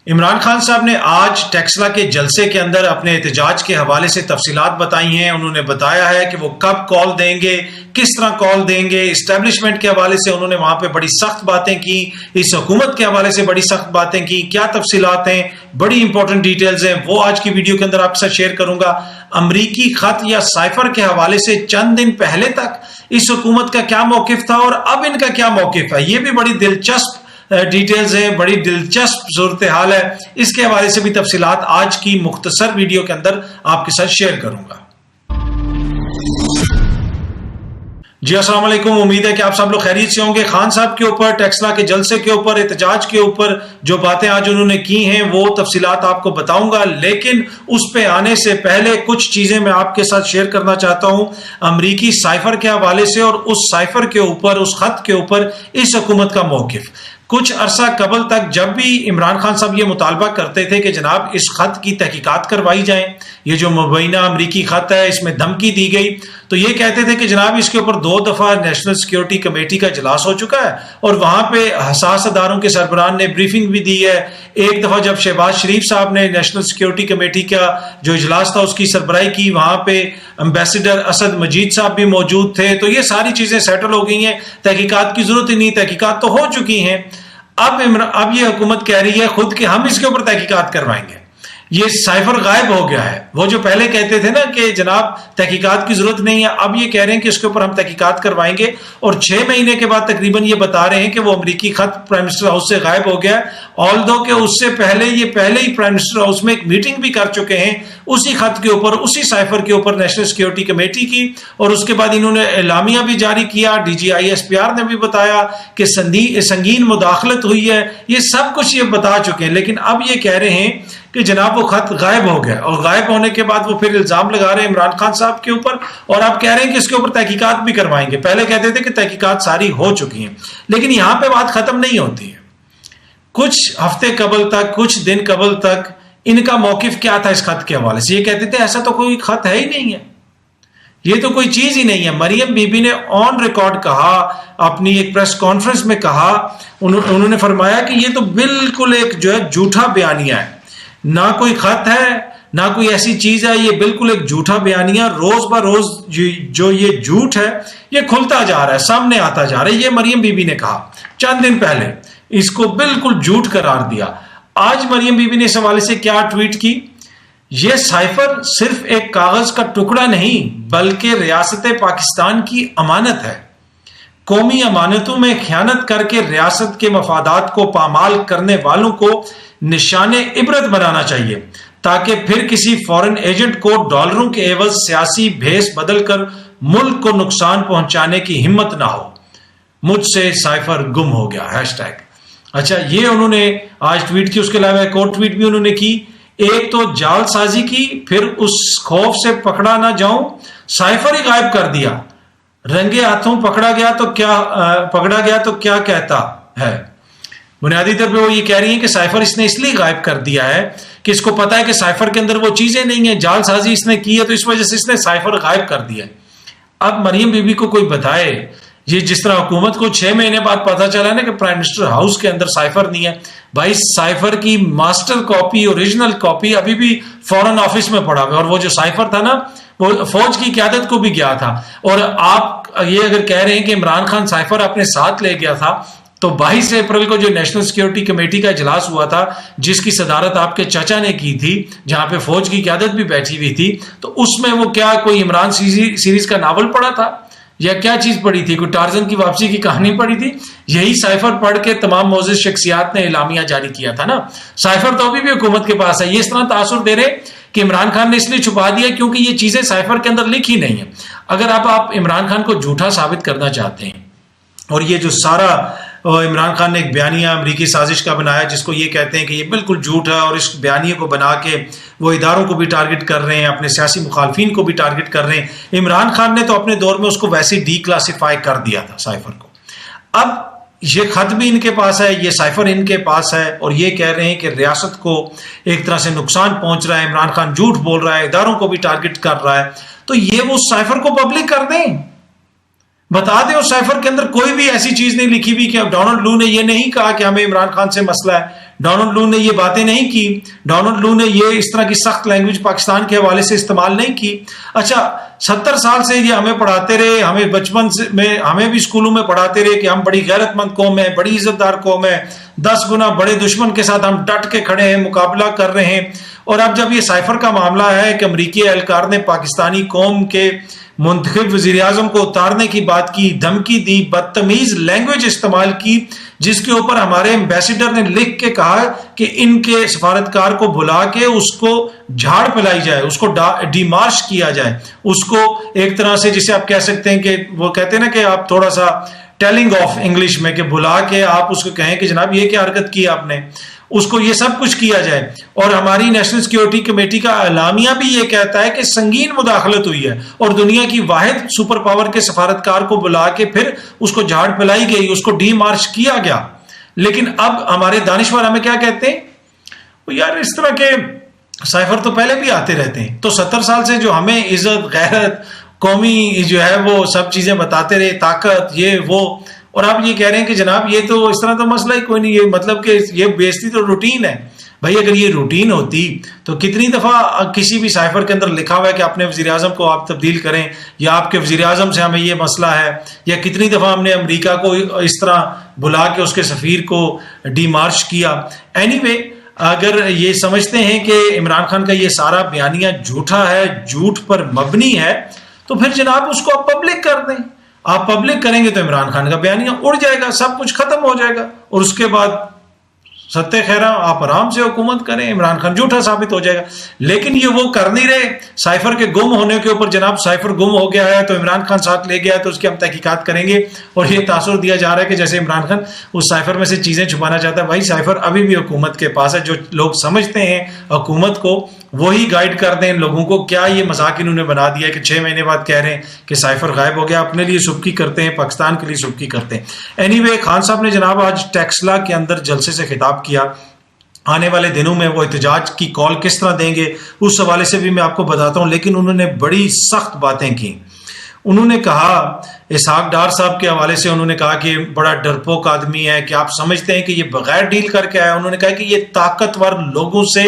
इमरान खान साहब ने आज टेक्सला के जलसे के अंदर अपने एहतजाज के हवाले से तफसीलात बताई हैं। उन्होंने बताया है कि वो कब कॉल देंगे, किस तरह कॉल देंगे। इस्टेब्लिशमेंट के हवाले से उन्होंने वहां पे बड़ी सख्त बातें की, इस हुकूमत के हवाले से बड़ी सख्त बातें की। क्या तफसीलात हैं, बड़ी इंपॉर्टेंट डिटेल्स हैं, वो आज की वीडियो के अंदर आपके साथ शेयर करूंगा। अमरीकी खत या साइफर के हवाले से चंद दिन पहले तक इस हुकूमत का क्या मौकिफ था और अब इनका क्या मौकिफ है, ये भी बड़ी दिलचस्प डिटेल्स है, बड़ी दिलचस्प सूरत हाल है। इसके हवाले से भी तफसीलात आज की मुख्तसर वीडियो के अंदर आपके साथ शेयर करूंगा। जी अस्सलाम वालेकुम, उम्मीद है कि आप सब लोग खैरियत से होंगे। खान साहब के ऊपर, टेक्सला के जलसे के ऊपर, एहतजाज के ऊपर जो बातें आज उन्होंने की हैं वो तफसीलात आपको बताऊंगा, लेकिन उस पे आने से पहले कुछ चीजें मैं आपके साथ शेयर करना चाहता हूं अमरीकी साइफर के हवाले से और उस साइफर के ऊपर, उस खत के ऊपर इस हुकूमत का मौकिफ। कुछ अरसा कबल तक जब भी इमरान खान साहब ये मुतालबा करते थे कि जनाब इस खत की तहकीकात करवाई जाए, ये जो मुबैना अमरीकी खत है इसमें धमकी दी गई, तो ये कहते थे कि जनाब इसके ऊपर 2 दफा नेशनल सिक्योरिटी कमेटी का इजलास हो चुका है और वहां पे हसास अदारों के सरबराहान ने ब्रीफिंग भी दी है। एक दफा जब शहबाज शरीफ साहब ने नेशनल सिक्योरिटी कमेटी का जो इजलास था उसकी सरबराही की, वहां पे एम्बेसडर असद मजीद साहब भी मौजूद थे। तो ये सारी चीजें सेटल हो गई हैं, तहकीकात की जरूरत ही नहीं, तहकीकात तो हो चुकी हैं। अब ये हुकूमत कह रही है खुद कि हम इसके ऊपर तहकीकात करवाएंगे। ये साइफर गायब हो गया है। वो जो पहले कहते थे ना कि जनाब तहकीकात की जरूरत नहीं है, अब ये कह रहे हैं कि इसके ऊपर हम तहकीकात करवाएंगे। और 6 महीने के बाद तकरीबन ये बता रहे हैं कि वो अमेरिकी खत प्राइम मिनिस्टर हाउस से गायब हो गया, ऑल्दो के उससे पहले ये पहले ही प्राइम मिनिस्टर हाउस में एक मीटिंग भी कर चुके हैं उसी खत के ऊपर, उसी साइफर के ऊपर नेशनल सिक्योरिटी कमेटी की। और उसके बाद इन्होंने एलामिया भी जारी किया, DGISPR ने भी बताया कि संगीन मुदाखलत हुई है। ये सब कुछ ये बता चुके हैं, लेकिन अब ये कह रहे हैं कि जनाब वो खत गायब हो गया। और गायब होने के बाद वो फिर इल्जाम लगा रहे हैं इमरान खान साहब के ऊपर और अब कह रहे हैं कि इसके ऊपर तहकीकात भी करवाएंगे। पहले कहते थे कि तहकीकात सारी हो चुकी हैं, लेकिन यहां पे बात खत्म नहीं होती है। कुछ हफ्ते कबल तक, कुछ दिन कबल तक इनका मौकिफ क्या था इस खत के हवाले से? ये कहते थे ऐसा तो कोई खत है ही नहीं है, ये तो कोई चीज ही नहीं है। मरियम बीबी ने ऑन रिकॉर्ड कहा, अपनी एक प्रेस कॉन्फ्रेंस में कहा, उन्होंने फरमाया कि ये तो बिल्कुल एक जो है झूठा बयानिया है, ना कोई खत है ना कोई ऐसी चीज है, ये बिल्कुल एक झूठा बयानिया। रोज ब रोज जो ये झूठ है ये खुलता जा रहा है, सामने आता जा रहा है। ये मरियम बीबी ने कहा चंद दिन पहले, इसको बिल्कुल झूठ करार दिया। आज मरियम बीबी ने इस हवाले से क्या ट्वीट की? यह साइफर सिर्फ एक कागज का टुकड़ा नहीं बल्कि रियासत पाकिस्तान की अमानत है। कौमी अमानतों में खयानत करके रियासत के मफादात को पामाल करने वालों को निशाने इबरत बनाना चाहिए, ताकि फिर किसी फॉरेन एजेंट को डॉलरों के एवज सियासी भेस बदलकर मुल्क को नुकसान पहुंचाने की हिम्मत ना हो। मुझसे साइफर गुम हो गया हैशटैग। अच्छा, ये उन्होंने आज ट्वीट की। उसके अलावा एक और ट्वीट भी उन्होंने की। एक तो जालसाजी की, फिर उस खौफ से पकड़ा ना जाऊं, साइफर ही गायब कर दिया। रंगे हाथों पकड़ा गया तो क्या कहता है। बुनियादी तौर पे वो ये कह रही है कि साइफर इसने इसलिए गायब कर दिया है कि इसको पता है कि साइफर के अंदर वो चीजें नहीं है, जालसाजी इसने की है, तो इस वजह से इसने साइफर गायब कर दिया। अब मरियम बीबी को कोई बताए, ये जिस तरह हुकूमत को 6 महीने बाद पता चला ना कि प्राइम मिनिस्टर हाउस के अंदर साइफर नहीं है, भाई साइफर की मास्टर कॉपी, ओरिजिनल कॉपी अभी भी फॉरेन ऑफिस में पड़ा हुआ है। और वो जो साइफर था ना, वो फौज की क़यादत को भी गया था। और आप ये अगर कह रहे हैं कि इमरान खान साइफर अपने साथ ले गया था, तो 22 अप्रैल को जो नेशनल सिक्योरिटी कमेटी का इजलास हुआ था, जिसकी सदारत आपके चाचा ने की थी, जहां पे फौज की क़यादत भी बैठी हुई थी, तो उसमें वो क्या कोई इमरान सीरीज का नावल पढ़ा था या क्या चीज पढ़ी थी? कोई टार्जन की वापसी की कहानी पढ़ी थी? यही साइफर पढ़ के तमाम मोअज़्ज़िज़ शख्सियात ने एलामिया जारी किया था ना। साइफर तो अभी भी हुकूमत के पास है। ये इस तरह तासुर दे रहे कि इमरान खान ने इसलिए छुपा दिया क्योंकि ये चीजें साइफर के अंदर लिखी नहीं है। अगर आप इमरान खान को झूठा साबित करना चाहते हैं, और ये जो सारा इमरान खान ने एक बयानिया अमरीकी साजिश का बनाया जिसको ये कहते हैं कि ये बिल्कुल झूठ है, और इस बयानिए को बना के वो इदारों को भी टारगेट कर रहे हैं, अपने सियासी मुखालफिन को भी टारगेट कर रहे हैं। इमरान खान ने तो अपने दौर में उसको वैसे डी क्लासीफाई कर दिया था साइफर को। अब ये खत भी इनके पास है, ये साइफर इनके पास है, और ये कह रहे हैं कि रियासत को एक तरह से नुकसान पहुंच रहा है, इमरान खान झूठ बोल रहा है, इदारों को भी टारगेट कर रहा है। तो ये वो साइफर को पब्लिक कर दें, बता दें उस साइफर के अंदर कोई भी ऐसी चीज नहीं लिखी हुई कि डोनाल्ड लू ने ये नहीं कहा कि हमें इमरान खान से मसला है। डोनाल्ड लू ने ये बातें नहीं की, डोनाल्ड लू ने ये इस तरह की सख्त लैंग्वेज पाकिस्तान के हवाले से इस्तेमाल नहीं की। अच्छा, 70 साल से ये हमें पढ़ाते रहे, हमें बचपन से में हमें भी स्कूलों में पढ़ाते रहे कि हम बड़ी गैरतमंद कौम है, बड़ी इज्जतदार कौम है, 10 गुना बड़े दुश्मन के साथ हम डट के खड़े हैं, मुकाबला कर रहे हैं। और अब जब ये साइफर का मामला है कि अमरीकी एहलकार ने पाकिस्तानी कौम के मुंतखब वजीर आजम को उतारने की बात की, धमकी दी, बदतमीज लैंग्वेज इस्तेमाल की, जिसके ऊपर हमारे एम्बेसडर ने लिख के कहा कि इनके सफारतकार को बुला के उसको झाड़ पिलाई जाए, उसको डिमार्श किया जाए, उसको एक तरह से जिसे आप कह सकते हैं कि वो कहते हैं ना कि आप थोड़ा सा टेलिंग ऑफ इंग्लिश में, कि बुला के आप उसको कहें कि जनाब ये क्या हरकत की आपने, उसको ये सब कुछ किया जाए। और हमारी नेशनल सिक्योरिटी कमेटी का एलामिया भी ये कहता है कि संगीन मुदाखलत हुई है और दुनिया की वाहिद सुपर पावर के सफारतकार को बुला के फिर उसको झाड़ पिलाई गई, उसको डीमार्च किया गया। लेकिन अब हमारे दानिशवर हमें क्या कहते हैं, यार इस तरह के साइफर तो पहले भी आते रहते हैं। तो 70 साल से जो हमें इज्जत, गैरत, कौमी जो है वो सब चीजें बताते रहे, ताकत, ये वो, और आप ये कह रहे हैं कि जनाब ये तो इस तरह तो मसला ही कोई नहीं, ये मतलब कि ये बेइज्जती तो रूटीन है। भाई अगर ये रूटीन होती तो कितनी दफा किसी भी साइफर के अंदर लिखा हुआ है कि अपने वजीर आजम को आप तब्दील करें, या आपके वजीर आजम से हमें ये मसला है, या कितनी दफा हमने अमेरिका को इस तरह बुला के उसके सफीर को डीमार्च किया। एनीवे, अगर ये समझते हैं कि इमरान खान का ये सारा बयानिया झूठा है, झूठ पर मबनी है, तो फिर जनाब उसको आप पब्लिक कर दें। आप पब्लिक करेंगे तो इमरान खान का बयानिया उड़ जाएगा, सब कुछ खत्म हो जाएगा, और उसके बाद सत्य खैरा आप आराम से हुकूमत करें, इमरान खान झूठा साबित हो जाएगा। लेकिन ये वो कर नहीं रहे। साइफर के गुम होने के ऊपर, जनाब साइफर गुम हो गया है तो इमरान खान साथ ले गया है तो उसकी हम तहकीकात करेंगे, और ये तासुर दिया जा रहा है कि जैसे इमरान खान उस साइफर में से चीजें छुपाना चाहता है। भाई साइफर अभी भी हुकूमत के पास है। जो लोग समझते हैं हुकूमत को वही गाइड कर दें लोगों को। क्या ये मजाक इन्होंने बना दिया है कि 6 महीने बाद कह रहे हैं कि साइफर गायब हो गया, अपने लिए सुबकी करते हैं, पाकिस्तान के लिए सुबकी करते हैं। एनीवे, खान साहब ने जनाब आज टेक्सला के अंदर जलसे से खिताब किया। आने वाले दिनों में वो एहतजाज की कॉल किस तरह देंगे उस हवाले से भी मैं आपको बताता हूं, लेकिन उन्होंने बड़ी सख्त बातें की। उन्होंने कहा, इसहाक डार साहब के हवाले से उन्होंने कहा कि बड़ा डरपोक आदमी है, कि आप समझते हैं कि ये बगैर डील करके आया। उन्होंने कहा कि ये ताकतवर लोगों से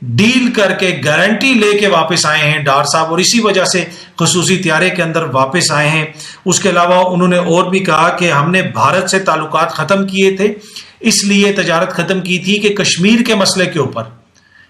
डील करके गारंटी लेके वापस आए हैं डार साहब, और इसी वजह से खसूसी त्यारे के अंदर वापस आए हैं। उसके अलावा उन्होंने और भी कहा कि हमने भारत से ताल्लुकात खत्म किए थे, इसलिए तजारत खत्म की थी कि कश्मीर के मसले के ऊपर,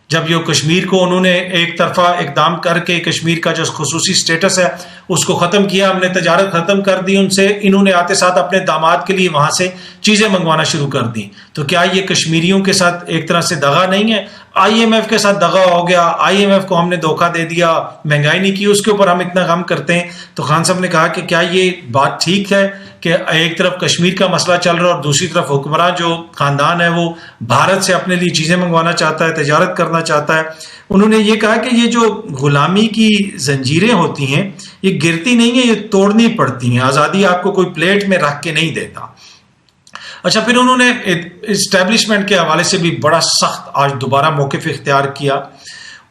जब ये कश्मीर को उन्होंने एक तरफा इकदाम करके कश्मीर का जो खसूसी स्टेटस है उसको ख़त्म किया, हमने तजारत ख़त्म कर दी उनसे। इन्होंने आते साथ अपने दामाद के लिए वहाँ से चीज़ें मंगवाना शुरू कर दी। तो क्या ये कश्मीरियों के साथ एक तरह से दगा नहीं है? IMF के साथ दगा हो गया, IMF को हमने धोखा दे दिया, महंगाई नहीं की, उसके ऊपर हम इतना गम करते हैं। तो खान साहब ने कहा कि क्या ये बात ठीक है कि एक तरफ कश्मीर का मसला चल रहा है और दूसरी तरफ हुक्मरान जो खानदान है वो भारत से अपने लिए चीज़ें मंगवाना चाहता है, तजारत करना चाहता है। उन्होंने ये कहा कि ये जो गुलामी की जंजीरें होती हैं ये गिरती नहीं है, ये तोड़नी पड़ती हैं। आज़ादी आपको कोई प्लेट में रख के नहीं देता। अच्छा, फिर उन्होंने इस्टेब्लिशमेंट के हवाले से भी बड़ा सख्त आज दोबारा मौक़िफ़ इख्तियार किया।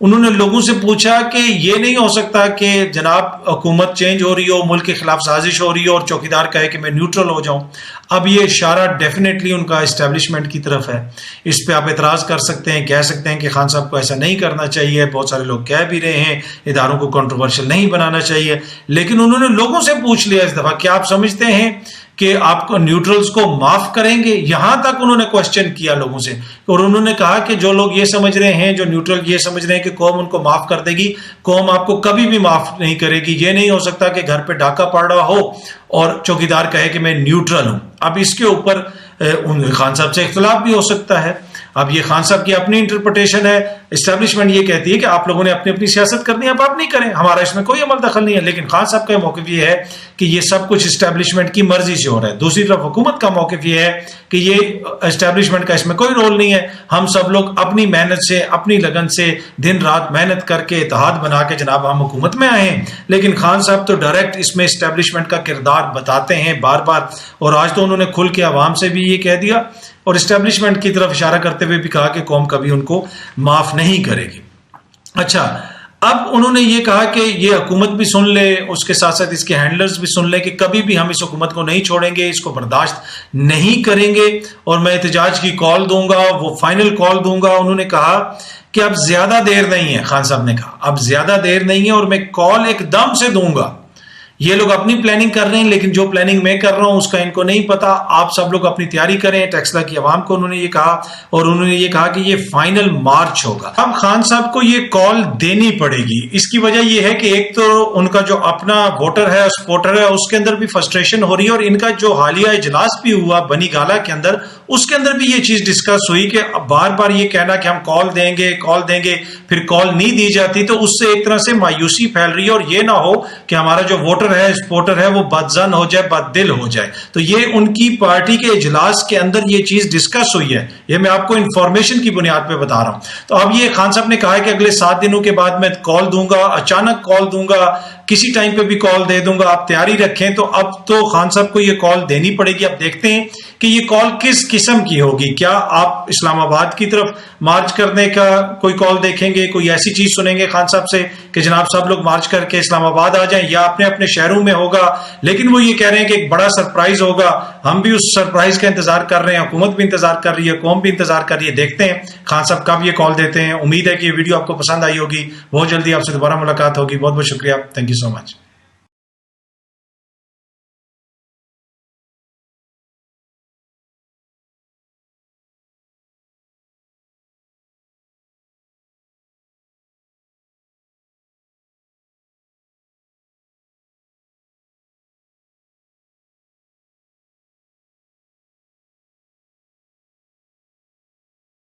उन्होंने लोगों से पूछा कि ये नहीं हो सकता कि जनाब हुकूमत चेंज हो रही हो, मुल्क के खिलाफ साजिश हो रही हो और चौकीदार कहे कि मैं न्यूट्रल हो जाऊं। अब ये इशारा डेफिनेटली उनका इस्टेब्लिशमेंट की तरफ है। इस पे आप एतराज़ कर सकते हैं, कह सकते हैं कि खान साहब को ऐसा नहीं करना चाहिए, बहुत सारे लोग कह भी रहे हैं इदारों को कंट्रोवर्शियल नहीं बनाना चाहिए। लेकिन उन्होंने लोगों से पूछ लिया इस दफ़ा, क्या आप समझते हैं कि आपको न्यूट्रल्स को माफ करेंगे? यहां तक उन्होंने क्वेश्चन किया लोगों से, और उन्होंने कहा कि जो लोग ये समझ रहे हैं, जो न्यूट्रल ये समझ रहे हैं कि कौम उनको माफ कर देगी, कौम आपको कभी भी माफ नहीं करेगी। ये नहीं हो सकता कि घर पे डाका पड़ रहा हो और चौकीदार कहे कि मैं न्यूट्रल हूं। अब इसके ऊपर खान साहब से इख्तिलाफ भी हो सकता है। अब ये खान साहब की अपनी इंटरप्रिटेशन है। इस्टेब्लिशमेंट ये कहती है कि आप लोगों ने अपनी अपनी सियासत करनी है, आप नहीं करें, हमारा इसमें कोई अमल दखल नहीं है। लेकिन खान साहब का मौक़िफ़ ये है कि ये सब कुछ इस्टेब्लिशमेंट की मर्जी से हो रहा है। दूसरी तरफ हुकूमत का मौक़िफ़ ये है कि ये इस्टेब्लिशमेंट का इसमें कोई रोल नहीं है। हम सब लोग अपनी मेहनत से, अपनी लगन से दिन रात मेहनत करके इत्तेहाद बना के जनाब हम हुकूमत में आए हैं। लेकिन खान साहब तो डायरेक्ट इसमें इस्टेब्लिशमेंट का किरदार बताते हैं बार बार, और आज तो उन्होंने खुल के आवाम से भी ये कह दिया और इस्टेब्लिशमेंट की तरफ इशारा करते हुए भी कहा कि कौम कभी उनको माफ नहीं करेगी। अच्छा, अब उन्होंने ये कहा कि ये हुकूमत भी सुन ले, उसके साथ साथ इसके हैंडलर्स भी सुन ले कि कभी भी हम इस हुकूमत को नहीं छोड़ेंगे, इसको बर्दाश्त नहीं करेंगे और मैं एहतजाज की कॉल दूंगा, वो फाइनल कॉल दूंगा। उन्होंने कहा कि अब ज्यादा देर नहीं है, खान साहब ने कहा अब ज्यादा देर नहीं है और मैं कॉल एकदम से दूंगा। ये लोग अपनी प्लानिंग कर रहे हैं, लेकिन जो प्लानिंग मैं कर रहा हूं उसका इनको नहीं पता। आप सब लोग अपनी तैयारी करें। टेक्सला की आवाम को उन्होंने ये कहा और उन्होंने ये कहा कि ये फाइनल मार्च होगा। अब खान साहब को ये कॉल देनी पड़ेगी। इसकी वजह ये है कि एक तो उनका जो अपना वोटर है, सपोर्टर है, उसके अंदर भी फ्रस्ट्रेशन हो रही है और इनका जो हालिया इजलास भी हुआ बनी गाला के अंदर, उसके अंदर भी ये चीज डिस्कस हुई कि बार बार ये कहना कि हम कॉल देंगे, फिर कॉल नहीं दी जाती, तो उससे एक तरह से मायूसी फैल रही है और ये ना हो कि हमारा जो वोटर है, सपोर्टर है, वो बदजन हो जाए, बददिल हो जाए। तो ये उनकी पार्टी के इजलास के अंदर ये चीज डिस्कस हुई है। ये मैं आपको इंफॉर्मेशन की बुनियाद पे बता रहा हूं। तो अब ये खान साहब ने कहा है कि अगले 7 दिनों के बाद मैं कॉल दूंगा, अचानक कॉल दूंगा, किसी टाइम पे भी कॉल दे दूंगा, आप तैयारी रखें। तो अब तो खान साहब को ये कॉल देनी पड़ेगी। अब देखते हैं कि ये कॉल किस किस्म की होगी। क्या आप इस्लामाबाद की तरफ मार्च करने का कोई कॉल देखेंगे, कोई ऐसी चीज सुनेंगे खान साहब से कि जनाब सब लोग मार्च करके इस्लामाबाद आ जाएं, या अपने अपने शहरों में होगा। लेकिन वो ये कह रहे हैं कि एक बड़ा सरप्राइज होगा। हम भी उस सरप्राइज का इंतजार कर रहे हैं, हुकूमत भी इंतजार कर रही है, कौम भी इंतजार कर रही है। देखते हैं खान साहब कब ये कॉल देते हैं। उम्मीद है कि ये वीडियो आपको पसंद आई होगी। बहुत जल्दी आपसे दोबारा मुलाकात होगी। बहुत बहुत शुक्रिया। Thank you so much.